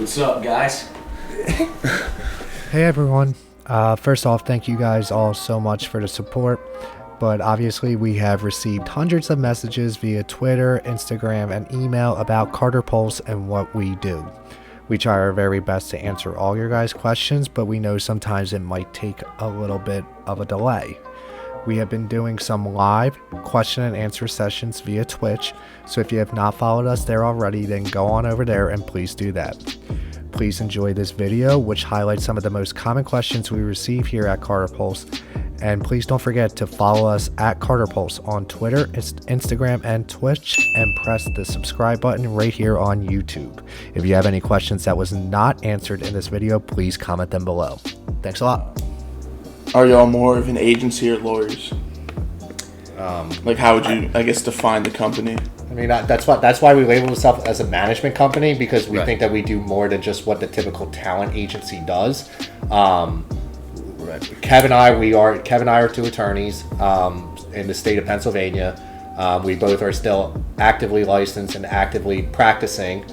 What's up, guys? Hey everyone. First off, thank you guys all so much for the support. But obviously we have received hundreds of messages via Twitter, Instagram, and email about CarterPulse and what we do. We try our very best to answer all your guys' questions, but we know sometimes it might take a little bit of a delay. We have been doing some live question and answer sessions via Twitch, so if you have not followed us there already, then go on over there and please do that. Please enjoy this video, which highlights some of the most common questions we receive here at CarterPulse. And please don't forget to follow us at CarterPulse on Twitter, Instagram, and Twitch, and press the subscribe button right here on YouTube. If you have any questions that was not answered in this video, please comment them below. Thanks a lot. Are y'all more of an agency or lawyers? Like, how would you, I guess, define the company? I mean, that's why we label ourselves as a management company, because we think that we do more than just what the typical talent agency does. Kev and I are two attorneys in the state of Pennsylvania. We both are still actively licensed and actively practicing.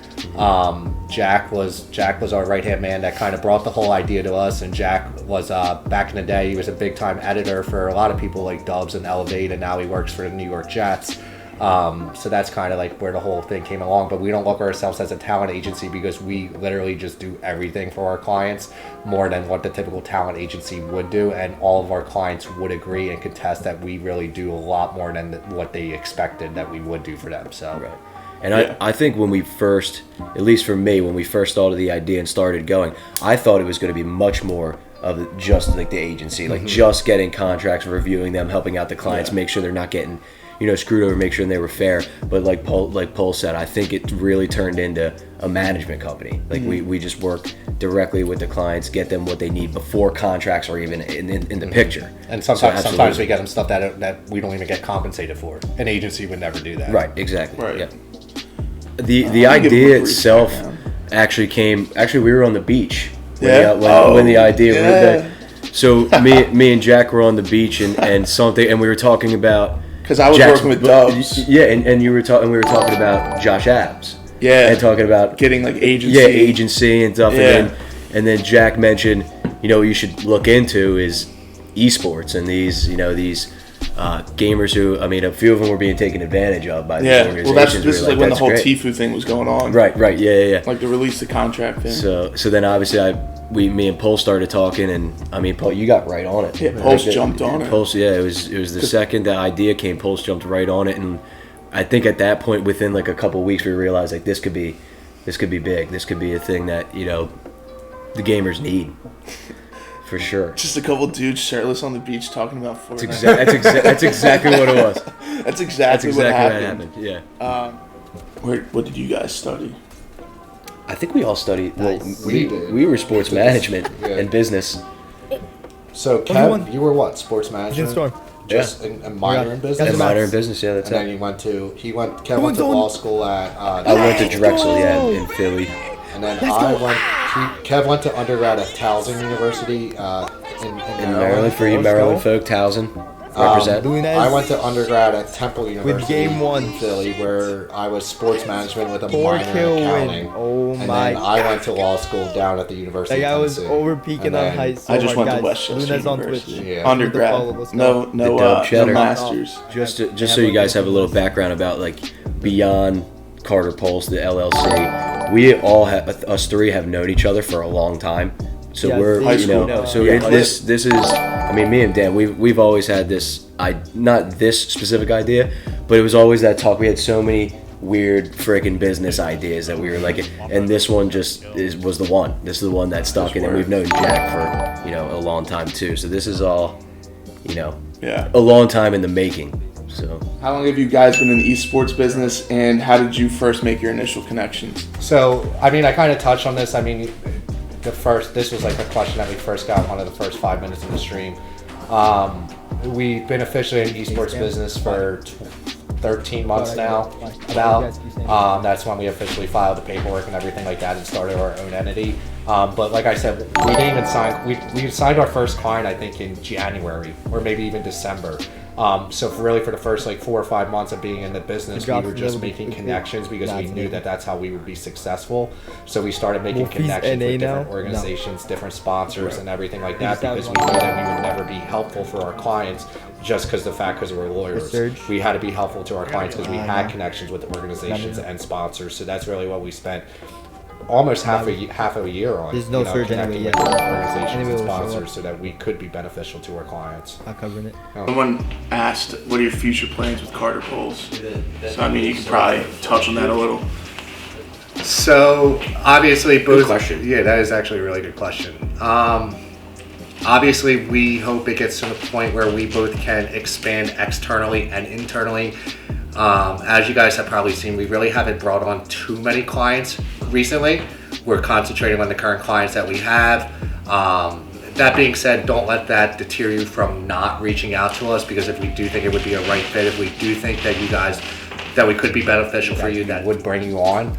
Jack was our right-hand man that kind of brought the whole idea to us, and Jack was back in the day, he was a big-time editor for a lot of people like Dubs and Elevate, and now he works for the New York Jets. So that's kind of like where the whole thing came along, but we don't look at ourselves as a talent agency because we literally just do everything for our clients more than what the typical talent agency would do, and all of our clients would agree and contest that we really do a lot more than what they expected that we would do for them. So right. And I think when we first, at least for me, when we first thought of the idea and started going, I thought it was going to be much more of just like the agency, like just getting contracts, reviewing them, helping out the clients, make sure they're not getting screwed over, make sure they were fair. But like Paul said, I think it really turned into a management company. Like we just work directly with the clients, get them what they need before contracts are even in the picture. And sometimes we get them stuff that we don't even get compensated for. An agency would never do that. Right, exactly. Right. Yeah. The idea itself actually we were on the beach when the idea so me and Jack were on the beach and something, and we were talking about, because I was working with Dubs. Yeah, and we were talking about Josh Adams. Yeah. And talking about getting like agency. Yeah, agency and stuff. Yeah. And then Jack mentioned, what you should look into is esports and these gamers who, I mean, a few of them were being taken advantage of by these organizations. Well, this is like when the whole Tfue thing was going on. Right, yeah. Like the release the contract thing. So then obviously me and Pulse started talking, and I mean, Paul, you got right on it. Yeah, Pulse jumped on it. Pulse, yeah, it was the second the idea came, Pulse jumped right on it, and I think at that point, within like a couple of weeks, we realized like this could be big. This could be a thing that the gamers need. For sure. Just a couple dudes shirtless on the beach talking about Fortnite. That's exactly what it was. That's exactly what happened. Yeah. What did you guys study? I think we all studied. Well, We did. we were sports management and business. So Kev, you were what? Sports management? Storm. Just a minor in business? And minor in business, yeah, that's And then it. Kev went to law school at I went to Drexel, in Philly. and then Kev went to undergrad at Towson University in Maryland, for you Maryland folk, Towson. Represent. I went to undergrad at Temple University game one. in Philly, where I was sports management with a Four minor kill in win. accounting. Oh and my! then I went to law school down at the University That guy of was Tennessee. over peaking And on then heights. I just went to guys. Westchester Luna's on Twitch. University. Yeah. Undergrad. No Cheddar. masters. Just so you guys have a little background about like beyond CarterPulse, the LLC. We all us three have known each other for a long time. So Yeah, we're high school. this is, I mean, me and Dan, we've always had this, not this specific idea, but it was always that talk. We had so many weird freaking business ideas that we were like, and this one was the one. This is the one that stuck, and then we've known Jack for a long time too. So this is all a long time in the making. So How long have you guys been in the esports business, and how did you first make your initial connections? So, I mean, I kind of touched on this. I mean, this was like the question that we first got one of the first 5 minutes of the stream. We've been officially in esports business for 13 months now. That's when we officially filed the paperwork and everything like that and started our own entity. But like I said, we didn't even sign. We signed our first client, I think, in January or maybe even December. So for the first like 4 or 5 months of being in the business, we were just making connections because we knew that that's how we would be successful. So we started making connections with different organizations, different sponsors, and everything like that because we knew that we would never be helpful for our clients just because we're lawyers. We had to be helpful to our clients because we had connections with organizations and sponsors. So that's really what we spent almost half a year on. There's no surge connecting anyway. with organizations and sponsors so that we could be beneficial to our clients. I'm covering it. Someone asked, what are your future plans with CarterPulse? So, I mean, you can probably touch on that a little. So obviously, both. Good question. Yeah, that is actually a really good question. Obviously, we hope it gets to the point where we both can expand externally and internally. As you guys have probably seen, we really haven't brought on too many clients recently. We're concentrating on the current clients that we have. That being said, don't let that deter you from not reaching out to us, because if we do think it would be a right fit, if we do think that that we could be beneficial for you, that would bring you on.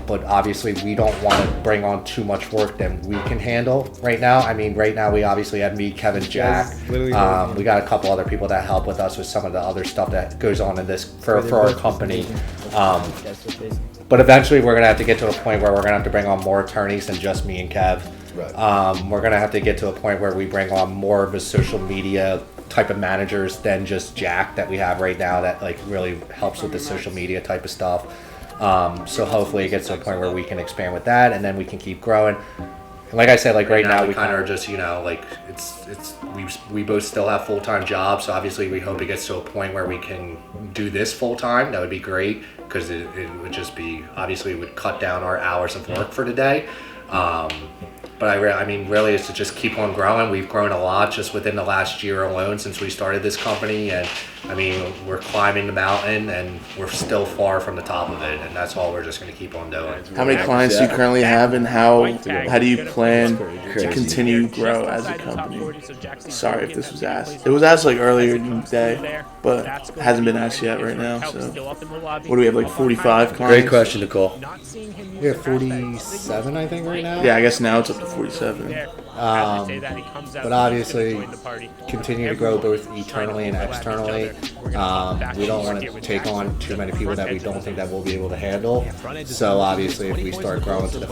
But obviously we don't want to bring on too much work than we can handle right now. I mean, right now we obviously have me, Kevin, Jack. We got a couple other people that help with us with some of the other stuff that goes on in this for our company. But eventually we're going to have to get to a point where we're going to have to bring on more attorneys than just me and Kev. Right. We're going to have to get to a point where we bring on more of a social media type of managers than just Jack that we have right now that like really helps with the social media type of stuff. So hopefully it gets to a point where we can expand with that, and then we can keep growing. And like I said, like right now we kind of are just, like we both still have full-time jobs. So obviously we hope it gets to a point where we can do this full-time. That would be great, because it would just be, obviously it would cut down our hours of work for the day. But I mean, really, it's to just keep on growing. We've grown a lot just within the last year alone since we started this company. And I mean, we're climbing the mountain and we're still far from the top of it. And that's all we're just going to keep on doing. How many clients do you currently have, and how do you plan to continue to grow as a company? Sorry if this was asked. It was asked like earlier in the day, but hasn't been asked yet right now. So what do we have, like 45 clients? Great question, Nicole. We have 47, I think, right now. Yeah, I guess now it's up to 47. But obviously continue to grow both internally and externally. We don't want to take on too many people that we don't think that we'll be able to handle. So obviously if we start growing to the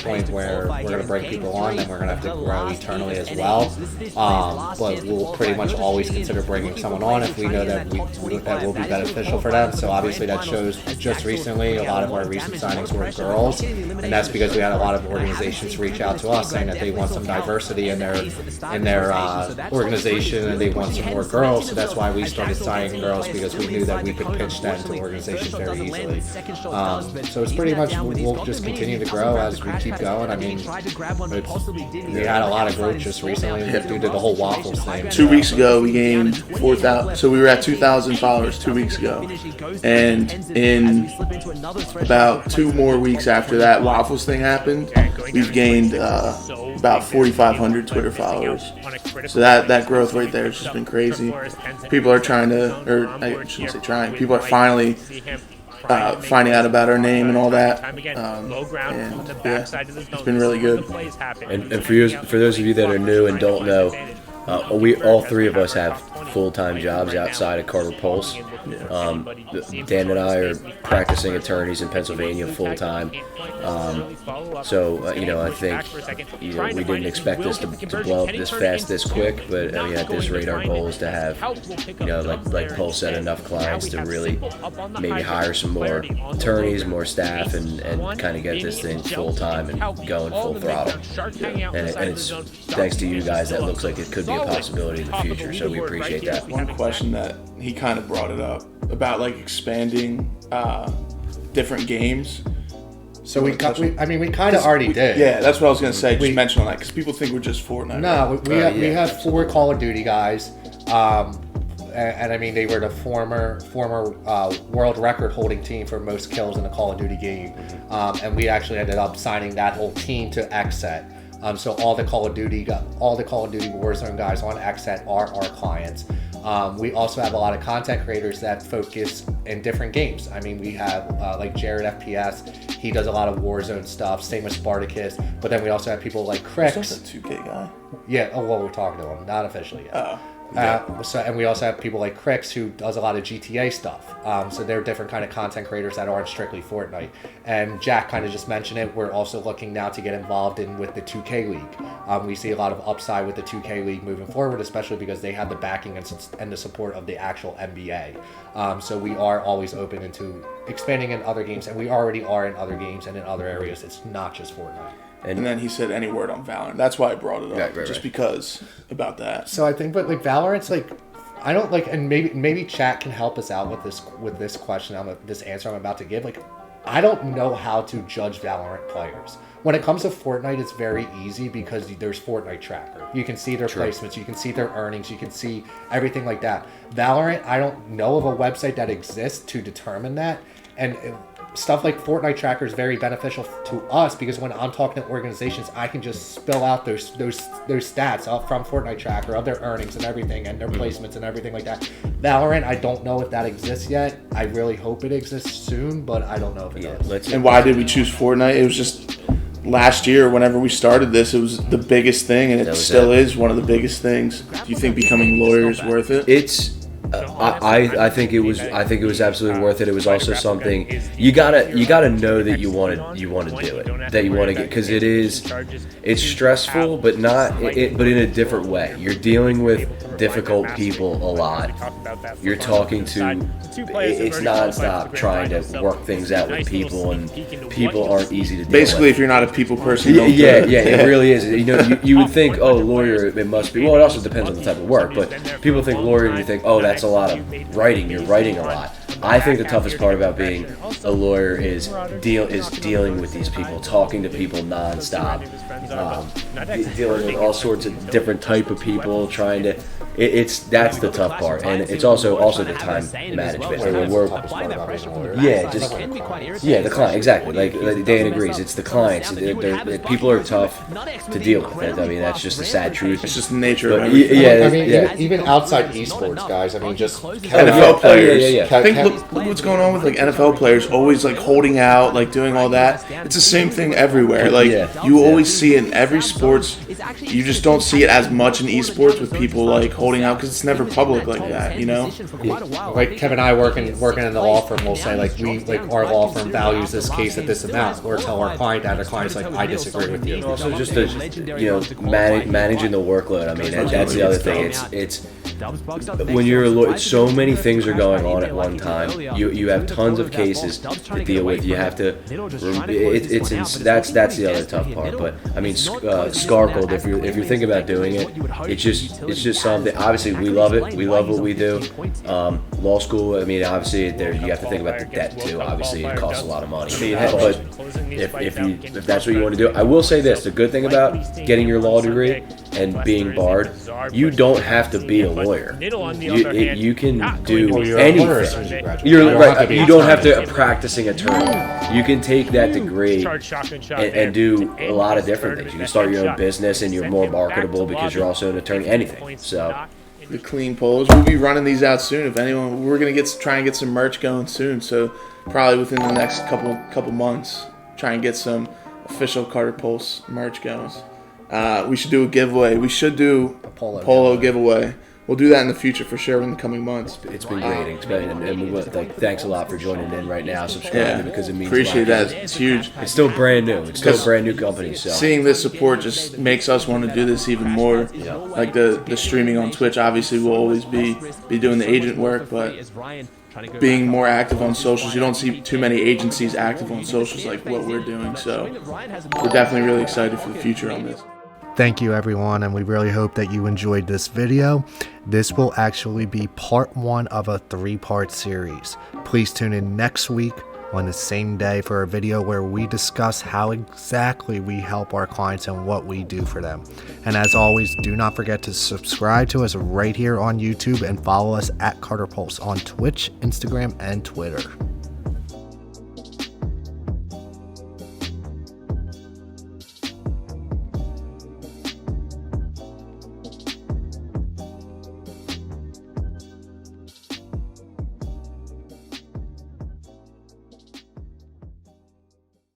point where we're going to bring people on, then we're going to have to grow internally as well. But we'll pretty much always consider bringing someone on if we know that that will be beneficial for them. So obviously that shows just recently a lot of our recent signings were girls, and that's because we had a lot of organizations reach out to us saying that they want some diversity in their organization and they want some more girls. So that's why we started signing girls, because we knew that we could pitch them to organizations very easily. So it's pretty much, we'll just continue to grow as we keep going. I mean, we had a lot of growth just recently due to the whole waffles thing. 2 weeks ago we gained 4,000. So we were at 2,000 followers 2 weeks ago, and in about 2 more weeks after that waffles thing happened, we've gained about 4,500 Twitter followers. So that growth right there has just been crazy. People are trying to, or I shouldn't say trying, people are finally finding out about our name and all that. And yeah, it's been really good. And for those of you that are new and don't know, all three of us have full-time jobs outside of CarterPulse. Dan and I are practicing attorneys in Pennsylvania full-time. So I think we didn't expect this to blow up this fast, this quick. But I mean, at this rate, our goal is to have, like Paul said, enough clients to really maybe hire some more attorneys, more staff, and kind of get this thing full-time and going full throttle. And it's thanks to you guys that looks like it could be a possibility in the future. So we appreciate that. One question that he kind of brought it up about, like, expanding different games. So we kind of already did. Yeah, that's what I was gonna say. Just mention on that, because people think we're just Fortnite. No, we have 4 Call of Duty guys, and I mean they were the former world record holding team for most kills in a Call of Duty game, and we actually ended up signing that whole team to XSET. So all the Call of Duty Warzone guys on XSET are our clients. We also have a lot of content creators that focus in different games. I mean, we have like Jared FPS. He does a lot of Warzone stuff. Same with Spartacus. But then we also have people like Crix. Is that a 2K guy? Yeah. Oh, well, we're talking to him. Not officially yet. And we also have people like Crix, who does a lot of GTA stuff. So they're different kind of content creators that aren't strictly Fortnite. And Jack kind of just mentioned it. We're also looking now to get involved with the 2K League. We see a lot of upside with the 2K League moving forward, especially because they have the backing and the support of the actual NBA. So we are always open into expanding in other games, and we already are in other games and in other areas. It's not just Fortnite. And then he said any word on Valorant. That's why I brought it up, just because about that. So I think, but like Valorant's like, I don't like, and maybe chat can help us out with this question. This answer I'm about to give. Like, I don't know how to judge Valorant players. When it comes to Fortnite, it's very easy because there's Fortnite Tracker. You can see their placements, you can see their earnings, you can see everything like that. Valorant, I don't know of a website that exists to determine that, and stuff like Fortnite Tracker is very beneficial to us because when I'm talking to organizations, I can just spill out those stats from Fortnite Tracker of their earnings and everything and their placements and everything like that. Valorant, I don't know if that exists yet. I really hope it exists soon, but I don't know if it does. And why did we choose Fortnite? It was just last year, whenever we started this, it was the biggest thing, and it still is one of the biggest things. Do you think becoming lawyer is worth it? I think it was absolutely worth it. It was also something you gotta know that you want to do it, that you want to get, because it's stressful, but but in a different way. You're dealing with difficult people a lot. You're talking to, it's nonstop trying to work things out with people, and people aren't easy to deal Basically, with. if you're not a people person, don't it really is. You know, you would think, oh, lawyer, it must be. Well, it also depends on the type of work, but people think lawyer, and you think, oh, that's a lot of writing. You're writing a lot. I think the toughest part about being a lawyer is dealing with these people, talking to people nonstop, dealing with all sorts of different type of people, trying to. That's the tough part, and it's also the time management. The client, exactly. Like Dan agrees, it's the clients. People are tough to deal with. I mean, that's just the sad truth. It's just the nature of everything. Even outside esports, guys. I mean, just NFL players. Look what's going on with like NFL players, always like holding out, like doing all that. It's the same thing everywhere. Like you always see it in every sports. You just don't see it as much in esports with people like holding out because it's never public like that, you know. Like Kevin and I working in the law firm will say like our law firm values this case at this amount, or tell our client that our client's like, I disagree with you. Also, just managing the workload. I mean, that's the other thing. It's when you're a lawyer, so many things are going on at one time. You have tons of cases to deal with. You have to. That's the other tough part. But I mean, Scarcold. If you're thinking about doing it, it's just something. Obviously, we love it. We love what we do. Law school. I mean, obviously, you have to think about the debt too. Obviously, it costs a lot of money. But if that's what you want to do, I will say this: the good thing about getting your law degree and being barred, you don't have to be a lawyer. You can do anything. You're right. You don't have to a practicing attorney. You can take that degree and do a lot of different things. You can start your own business, and you're more marketable because you're also an attorney. Anything. So. The clean polos. We'll be running these out soon. If anyone, we're gonna try and get some merch going soon. So probably within the next couple months, try and get some official CarterPulse merch going. We should do a giveaway. We should do a polo giveaway. We'll do that in the future for sure in the coming months. It's been great, and we want thanks a lot for joining in right now, subscribing because it means appreciate a lot. that. It's huge. It's still brand new. It's still a brand new company. So seeing this support just makes us want to do this even more. Like the streaming on Twitch, obviously we'll always be doing the agent work, but being more active on socials. You don't see too many agencies active on socials like what we're doing. So we're definitely really excited for the future on this. Thank you everyone, and we really hope that you enjoyed this video. This will actually be part 1 of a 3-part series. Please tune in next week on the same day for a video where we discuss how exactly we help our clients and what we do for them. And as always, do not forget to subscribe to us right here on YouTube and follow us at CarterPulse on Twitch, Instagram, and Twitter.